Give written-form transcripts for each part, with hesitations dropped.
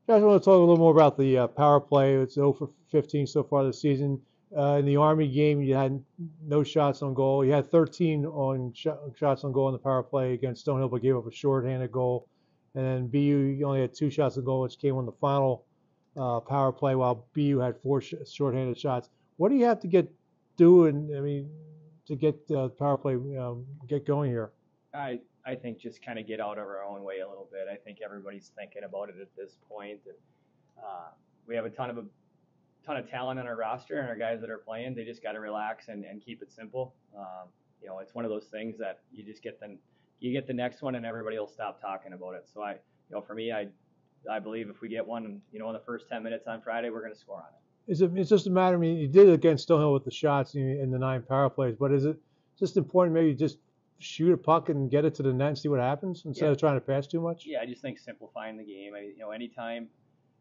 Guys, I want to talk a little more about the power play. It's 0 for 15 so far this season. In the Army game, you had no shots on goal. You had 13 shots on goal in the power play against Stonehill, but gave up a shorthanded goal. And then BU, you only had 2 shots on goal, which came on the final power play, while BU had 4 shorthanded shots. What do you have to get doing? I mean, to get the power play get going here? I think just kind of get out of our own way a little bit. I think everybody's thinking about it at this point. And, we have a ton of talent on our roster, and our guys that are playing, they just got to relax and keep it simple. It's one of those things that you get the next one, and everybody will stop talking about it. So for me, I believe if we get one, in the first 10 minutes on Friday, we're going to score on it. It's just a matter. I mean, you did it against Stonehill with the shots in the 9 power plays, but is it just important maybe just shoot a puck and get it to the net and see what happens instead of trying to pass too much? Yeah, I just think simplifying the game. Anytime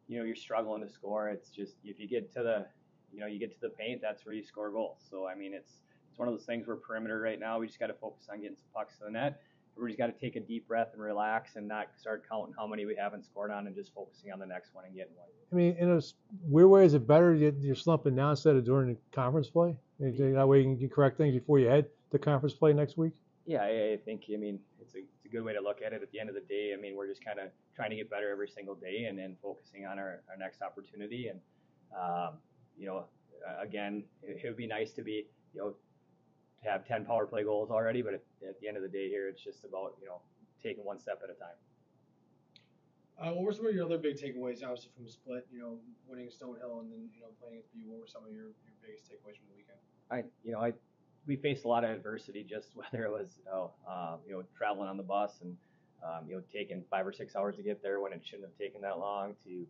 you're struggling to score, it's just if you get to the paint, that's where you score goals. So I mean, it's one of those things. We're perimeter right now. We just got to focus on getting some pucks to the net. We just got to take a deep breath and relax and not start counting how many we haven't scored on and just focusing on the next one and getting one. I mean, in a weird way, is it better you're slumping now instead of during the conference play? That way you can correct things before you head to conference play next week? Yeah, I think, it's a good way to look at it. At the end of the day, we're just kind of trying to get better every single day and then focusing on our next opportunity. And, again, it would be nice to to have 10 power play goals already, but at the end of the day here, it's just about, taking one step at a time. What were some of your other big takeaways, obviously, from the split, winning Stonehill and then, playing at BU? What were some of your biggest takeaways from the weekend? We faced a lot of adversity, just whether it was, traveling on the bus and, taking 5 or 6 hours to get there when it shouldn't have taken that long to,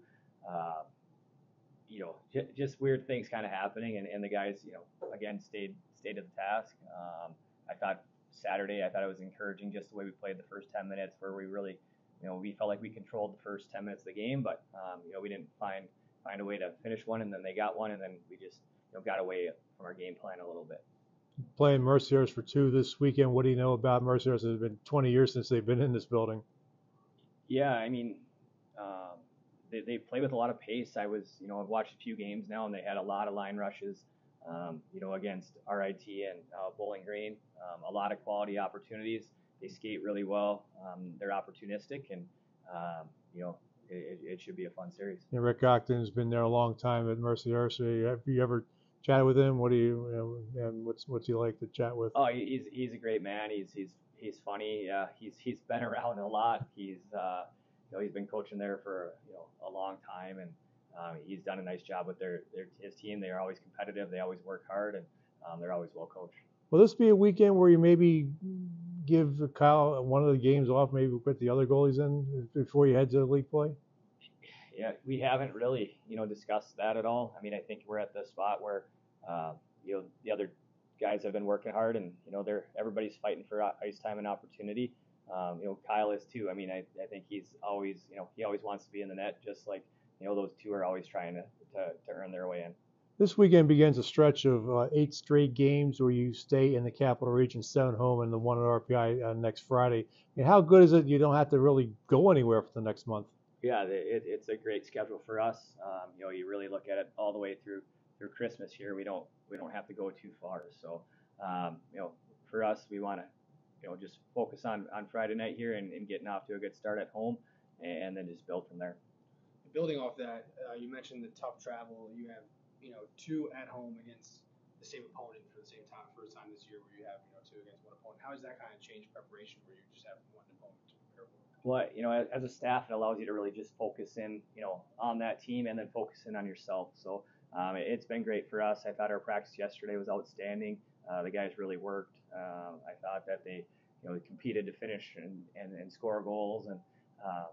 just weird things kind of happening. And the guys, again, stayed to the task. I thought Saturday, it was encouraging just the way we played the first 10 minutes where we really, we felt like we controlled the first 10 minutes of the game, but, we didn't find a way to finish one, and then they got one, and then we just, got away from our game plan a little bit. Playing Mercyhurst for 2 this weekend. What do you know about Mercyhurst? It's been 20 years since they've been in this building. Yeah, they play with a lot of pace. I've watched a few games now, and they had a lot of line rushes, against RIT and Bowling Green. A lot of quality opportunities. They skate really well. They're opportunistic, and it should be a fun series. Yeah, Rick Ogden's been there a long time at Mercyhurst. Have you ever chatted with him? What do and what's he like to chat with? Oh, he's a great man. He's funny. He's been around a lot. He's been coaching there for a long time, and he's done a nice job with his team. They are always competitive. They always work hard, and they're always well coached. Will this be a weekend where you maybe give Kyle one of the games off, maybe put the other goalies in before you head to league play? Yeah, we haven't really, discussed that at all. I think we're at the spot where, the other guys have been working hard, and everybody's fighting for ice time and opportunity. Kyle is too. I think he's always, he always wants to be in the net, just like those two are always trying to earn their way in. This weekend begins a stretch of 8 straight games where you stay in the Capital Region, 7 home, and the 1 at RPI next Friday. How good is it you don't have to really go anywhere for the next month? Yeah, it's a great schedule for us. You really look at it all the way through Christmas here. We don't have to go too far. So, for us, we want to, just focus on Friday night here and getting off to a good start at home, and then just build from there. Building off that, you mentioned the tough travel. You have 2 at home against the same opponent for the same time, first time this year where you have 2 against 1 opponent. How does that kind of change preparation where you just have 1 opponent to prepare for? Well, as a staff, it allows you to really just focus in, on that team and then focus in on yourself. So it's been great for us. I thought our practice yesterday was outstanding. The guys really worked. I thought that they, competed to finish and score goals, and I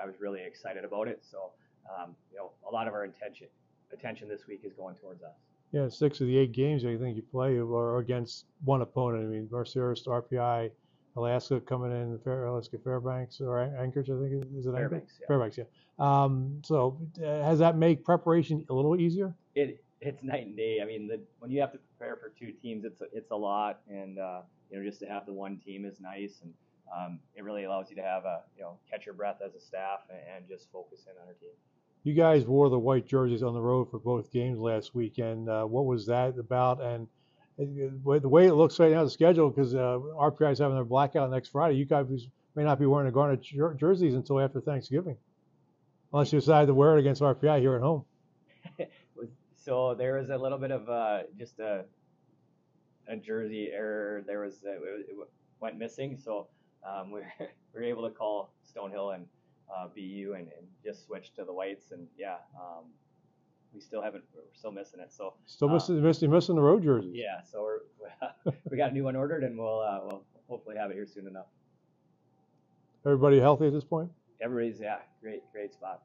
was really excited about it. So a lot of our attention this week is going towards us. Yeah, 6 of the 8 games I think you play are against 1 opponent. Mercyhurst, RPI, Alaska coming in, Alaska Fairbanks or Anchorage, I think. Is it Fairbanks? Yeah. Fairbanks, yeah. So has that make preparation a little easier? It's night and day. When you have to prepare for 2 teams, it's a lot, and just to have the 1 team is nice, and it really allows you to have catch your breath as a staff and just focus in on our team. You guys wore the white jerseys on the road for both games last weekend. What was that about? And the way it looks right now, the schedule, because RPI is having their blackout next Friday, you guys may not be wearing the Garnet jerseys until after Thanksgiving, unless you decide to wear it against RPI here at home. So there was a little bit of just a jersey error. There was it went missing, so we were able to call Stonehill and BU and just switch to the whites, and we still haven't. We're still missing it. So still missing the road jerseys. Yeah, so we got a new one ordered, and we'll hopefully have it here soon enough. Everybody healthy at this point? Everybody's great spot.